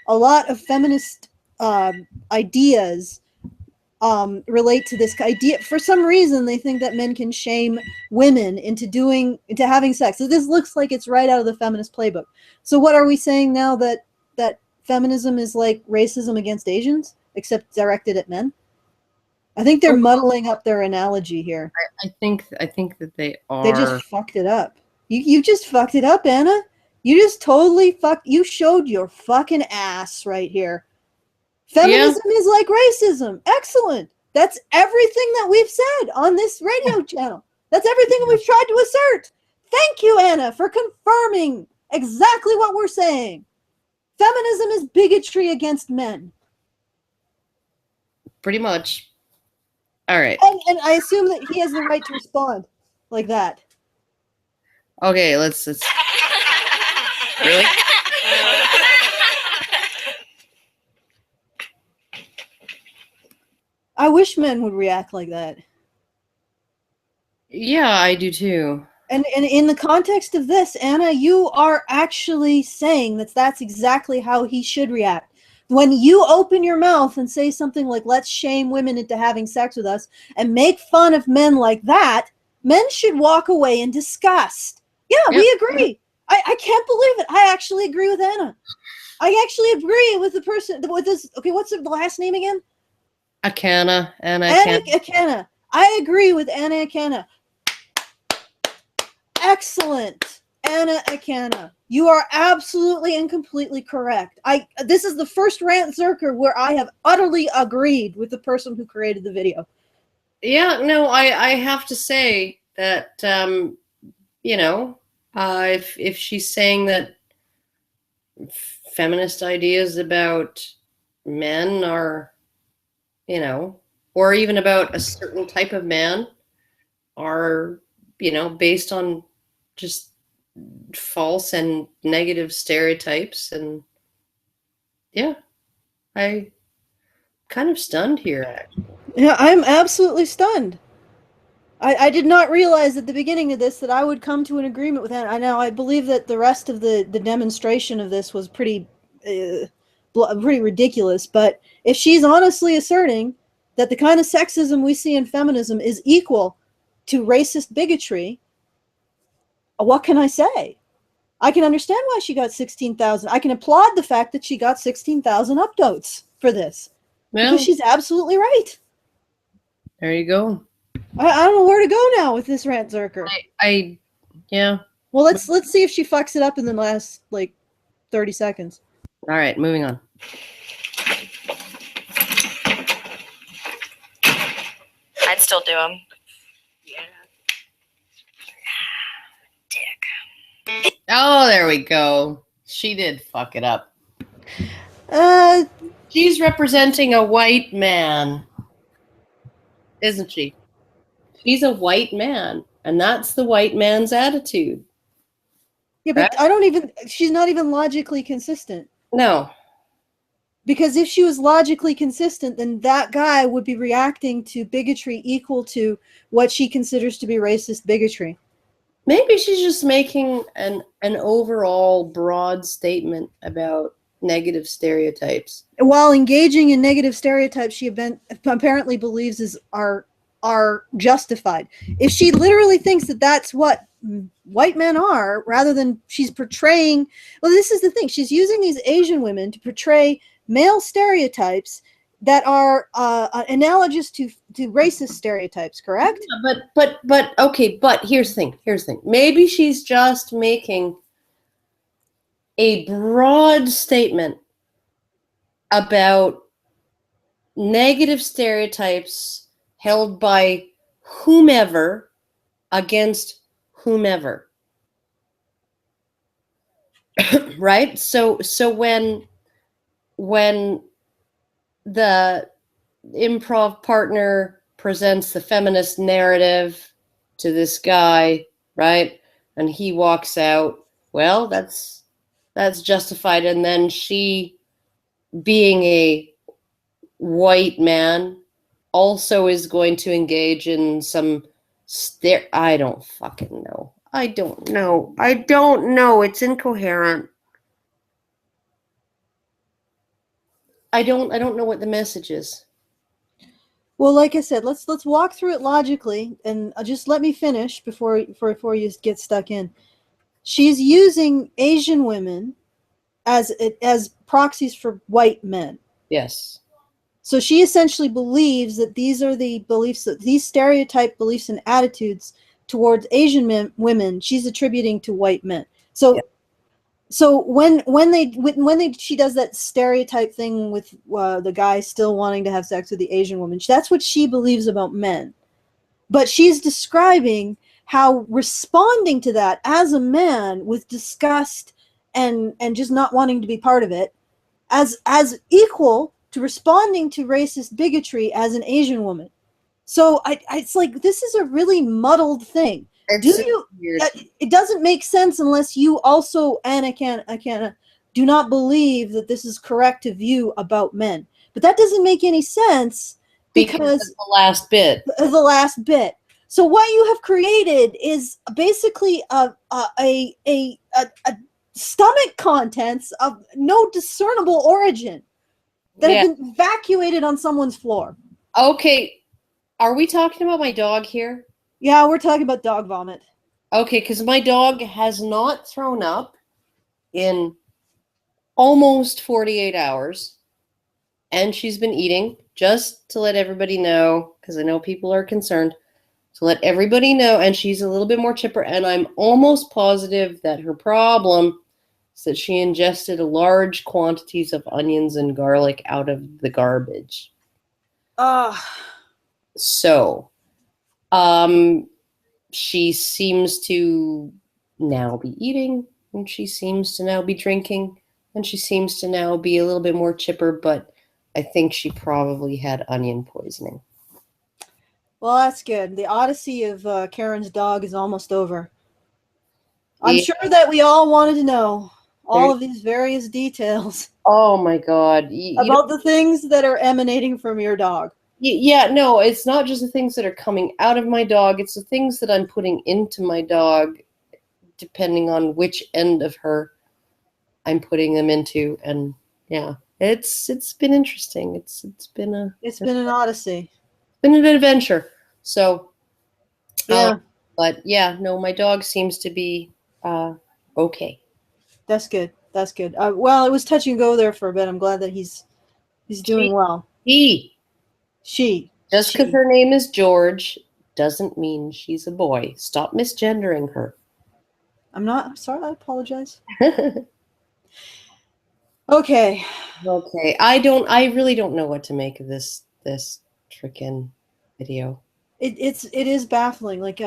A lot of feminist ideas relate to this idea. For some reason, they think that men can shame women into having sex. So this looks like it's right out of the feminist playbook. So what are we saying now, that feminism is like racism against Asians, except directed at men? I think they're muddling up their analogy here. I think that they are. They just fucked it up. You just fucked it up, Anna. You just totally you showed your fucking ass right here. Feminism is like racism. Excellent. That's everything that we've said on this radio channel. That's everything we've tried to assert. Thank you, Anna, for confirming exactly what we're saying. Feminism is bigotry against men. Pretty much. All right. And I assume that he has the right to respond like that. Okay, let's really? I wish men would react like that. Yeah, I do too. And in the context of this, Anna, you are actually saying that that's exactly how he should react. When you open your mouth and say something like, let's shame women into having sex with us and make fun of men like that, men should walk away in disgust. Yeah, we agree. I can't believe it. I actually agree with Anna. I actually agree with the person with this. Okay, what's the last name again? Anna Akana. I agree with Anna Akana. Excellent, Anna Akana. You are absolutely and completely correct. This is the first Rantzerker where I have utterly agreed with the person who created the video. Yeah, no, I have to say that if she's saying that feminist ideas about men are, or even about a certain type of man are, based on just false and negative stereotypes. And yeah, I kind of stunned here, actually. Yeah, I'm absolutely stunned. I did not realize at the beginning of this that I would come to an agreement with Anna. I believe that the rest of the demonstration of this was pretty ridiculous. But if she's honestly asserting that the kind of sexism we see in feminism is equal to racist bigotry, what can I say? I can understand why she got 16,000. I can applaud the fact that she got 16,000 upvotes for this. Well, because she's absolutely right. There you go. I don't know where to go now with this Rantzerker. Yeah. Well, let's see if she fucks it up in the last 30 seconds. All right, moving on. I'd still do them. Yeah. Dick. Oh, there we go. She did fuck it up. She's representing a white man, isn't she? She's a white man, and that's the white man's attitude. Yeah, but right? She's not even logically consistent. No. Because if she was logically consistent, then that guy would be reacting to bigotry equal to what she considers to be racist bigotry. Maybe she's just making an overall broad statement about negative stereotypes. While engaging in negative stereotypes she apparently believes are justified. If she literally thinks that that's what white men are, rather than she's portraying, well, this is the thing, she's using these Asian women to portray male stereotypes that are analogous to racist stereotypes, correct? Yeah, but okay, but here's the thing. Maybe she's just making a broad statement about negative stereotypes held by whomever against whomever. Right? So when the improv partner presents the feminist narrative to this guy, right? And he walks out, well, that's justified. And then she being a white man, also is going to engage in some I don't fucking know. I don't know. It's incoherent. I don't know what the message is. Well, like I said, let's walk through it logically, and just let me finish before you get stuck in. She's using Asian women as proxies for white men. Yes. So she essentially believes that these are the beliefs, these stereotype beliefs and attitudes towards Asian women, she's attributing to white men. So, yeah. So when she does that stereotype thing with the guy still wanting to have sex with the Asian woman, that's what she believes about men. But she's describing how responding to that as a man with disgust and just not wanting to be part of it, as equal to responding to racist bigotry as an Asian woman. So it's like, this is a really muddled thing. It doesn't make sense unless you also, Anna do not believe that this is correct to view about men. But that doesn't make any sense because the last bit. The last bit. So what you have created is basically a stomach contents of no discernible origin that have been evacuated on someone's floor. Okay. Are we talking about my dog here? Yeah, we're talking about dog vomit. Okay, because my dog has not thrown up in almost 48 hours. And she's been eating, just to let everybody know, because I know people are concerned, to let everybody know, and she's a little bit more chipper, and I'm almost positive that her problem is that she ingested large quantities of onions and garlic out of the garbage. So, she seems to now be eating, and she seems to now be drinking, and she seems to now be a little bit more chipper, but I think she probably had onion poisoning. Well, that's good. The odyssey of Karen's dog is almost over. I'm sure that we all wanted to know all of these various details. Oh my God. About the things that are emanating from your dog. Yeah, no, it's not just the things that are coming out of my dog. It's the things that I'm putting into my dog, depending on which end of her I'm putting them into. And yeah, it's been interesting. It's been an odyssey. It's been an adventure. So, yeah. But yeah, no, my dog seems to be okay. That's good. That's good. Well, it was touch and go there for a bit. I'm glad that he's doing well. She. Just because her name is George doesn't mean she's a boy. Stop misgendering her. I'm sorry. I apologize. Okay. I really don't know what to make of this frickin' video. It is baffling. Like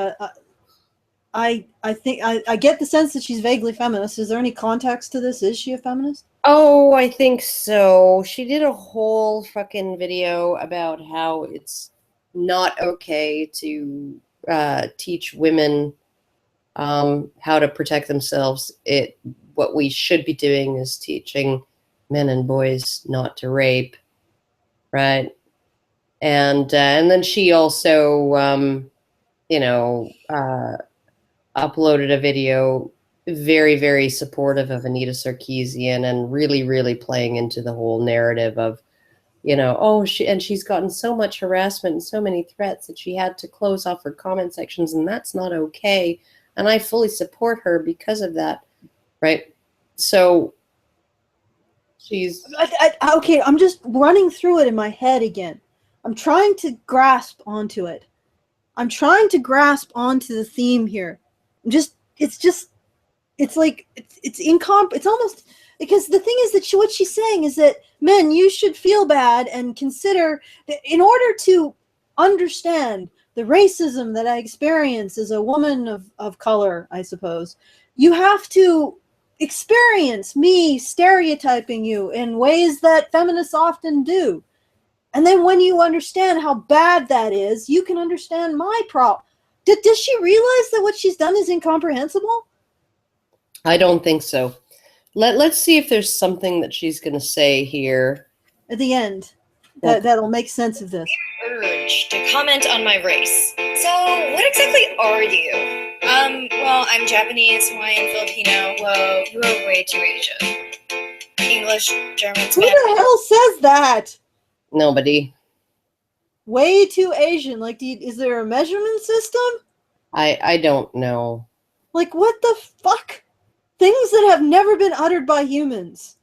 I think I get the sense that she's vaguely feminist. Is there any context to this? Is she a feminist? Oh, I think so. She did a whole fucking video about how it's not okay to teach women how to protect themselves. What we should be doing is teaching men and boys not to rape, right? And then she also, uploaded a video very, very supportive of Anita Sarkeesian and really, really playing into the whole narrative of, she's gotten so much harassment and so many threats that she had to close off her comment sections, and that's not okay. And I fully support her because of that, right? So she's... Okay, I'm just running through it in my head again. I'm trying to grasp onto it. I'm trying to grasp onto the theme here. It's almost, because the thing is that what she's saying is that men, you should feel bad and consider that in order to understand the racism that I experience as a woman of color, I suppose, you have to experience me stereotyping you in ways that feminists often do. And then when you understand how bad that is, you can understand my problem. Does she realize that what she's done is incomprehensible? I don't think so. Let's see if there's something that she's going to say here. At the end. That'll make sense of this. Urge to comment on my race. So, what exactly are you? Well, I'm Japanese, Hawaiian, Filipino. Whoa, you are way too Asian. English, German, Who Spanish. the hell says that? Nobody. Way too Asian. Like, is there a measurement system? I don't know. Like, what the fuck? Things that have never been uttered by humans.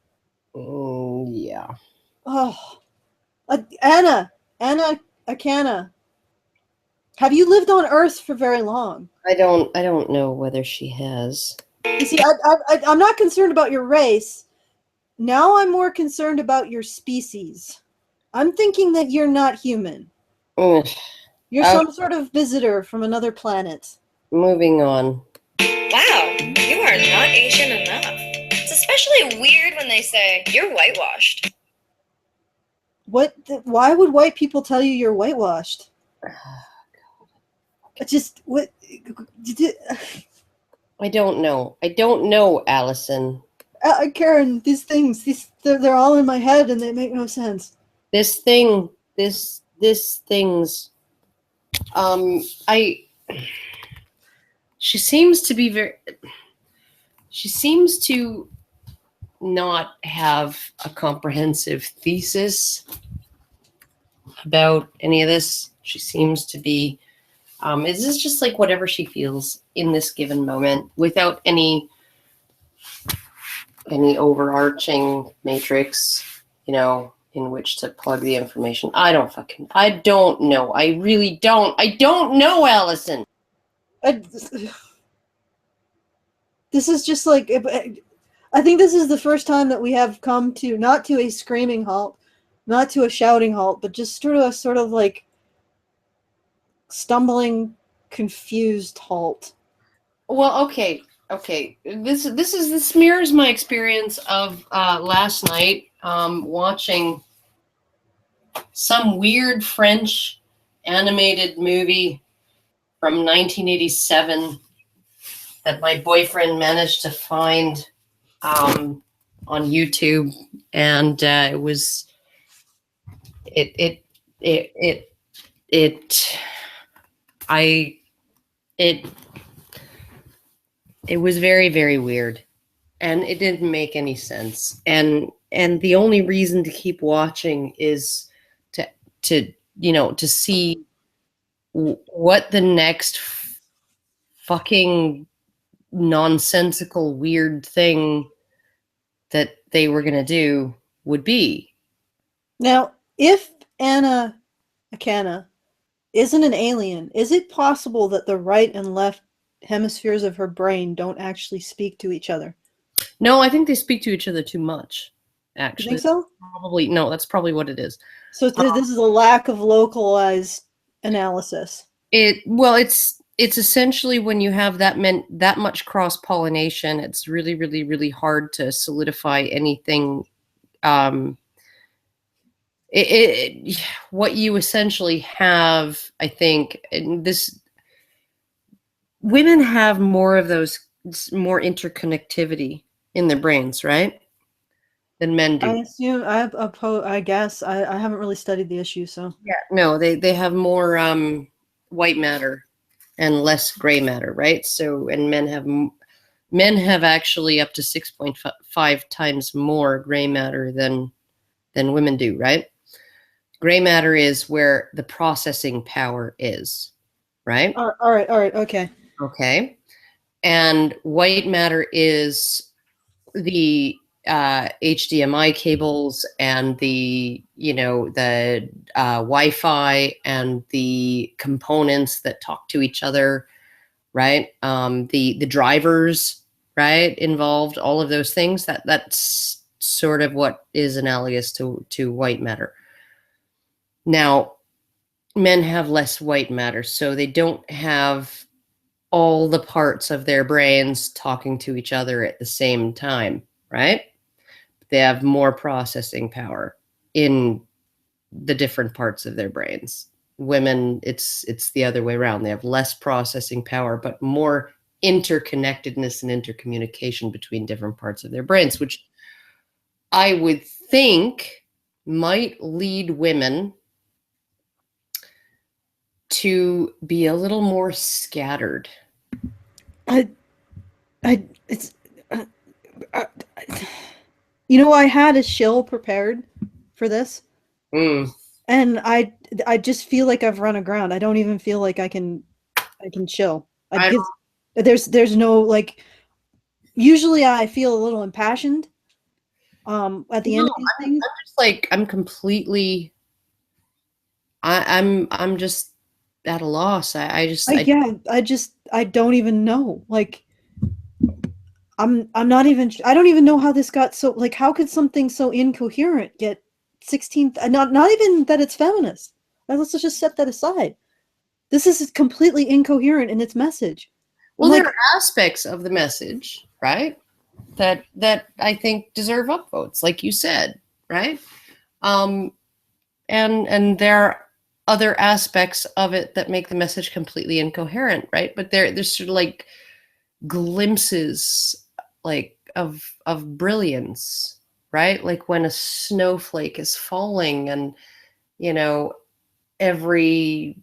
Yeah. Oh. Anna Akana. Have you lived on Earth for very long? I don't know whether she has. You see, I'm not concerned about your race. Now I'm more concerned about your species. I'm thinking that you're not human. You're some sort of visitor from another planet. Moving on. Wow, you are not Asian enough. It's especially weird when they say you're whitewashed. Why would white people tell you you're whitewashed? What? I don't know, Allison. Karen, these things, they're all in my head and they make no sense. These things. She seems to not have a comprehensive thesis about any of this. She seems to be, is this just like whatever she feels in this given moment without any overarching matrix, in which to plug the information? I don't know. I really don't. I don't know, Allison. This is just like, I think this is the first time that we have come to, not to a screaming halt, not to a shouting halt, but just sort of like stumbling, confused halt. Well, okay. This mirrors my experience of last night watching some weird French animated movie from 1987 that my boyfriend managed to find on YouTube, and it was very, very weird, and it didn't make any sense. And the only reason to keep watching is to see what the next fucking nonsensical weird thing that they were going to do would be. Now, if Anna Akana isn't an alien, is it possible that the right and left hemispheres of her brain don't actually speak to each other? No, I think they speak to each other too much, actually. You think so? Probably. No, that's probably what it is. So this is a lack of localized analysis. It's essentially when you have that much cross-pollination, it's really, really, really hard to solidify anything. What you essentially have, I think, women have more of those, more interconnectivity in their brains, right? Than men do. I assume, I guess, I haven't really studied the issue, so. Yeah, no, they have more white matter and less gray matter, right? So, and men have actually up to 6.5 times more gray matter than women do, right? Gray matter is where the processing power is, right? All right, okay. Okay. And white matter is the HDMI cables and the Wi-Fi and the components that talk to each other, right? The drivers, right, involved, all of those things. That's sort of what is analogous to white matter. Now, men have less white matter, so they don't have all the parts of their brains talking to each other at the same time, right? They have more processing power in the different parts of their brains. Women, it's the other way around. They have less processing power, but more interconnectedness and intercommunication between different parts of their brains, which I would think might lead women to be a little more scattered. It's, I had a shill prepared for this, and I just feel like I've run aground. I don't even feel like I can chill. There's no, like, usually I feel a little impassioned at the end of these things. I'm just like, I'm completely, I'm just at a loss. I don't even know. Like, I'm not even, I don't even know how this got so, like, how could something so incoherent get 16, not even that it's feminist. Let's just set that aside. This is completely incoherent in its message. Well, there are aspects of the message, right, that I think deserve upvotes, like you said, right? And there are other aspects of it that make the message completely incoherent, right? But there's sort of like glimpses, like of brilliance, right? Like when a snowflake is falling, and every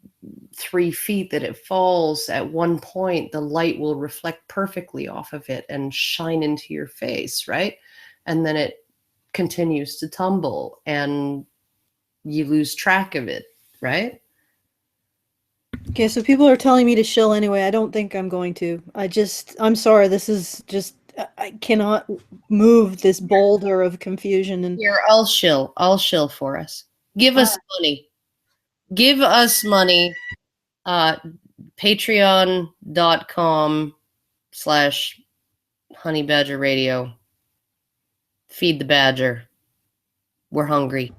3 feet that it falls, at one point the light will reflect perfectly off of it and shine into your face, right? And then it continues to tumble and you lose track of it, right? Okay, so people are telling me to shill anyway. I don't think I'm going to. I'm sorry, this is just, I cannot move this boulder of confusion. And here, I'll shill for us. Give us money. Give us money. Patreon.com/honeybadgerradio. Feed the badger. We're hungry.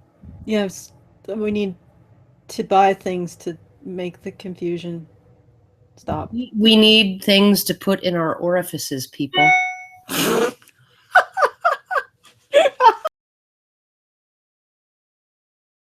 Yes, we need to buy things to make the confusion stop. We need things to put in our orifices, people.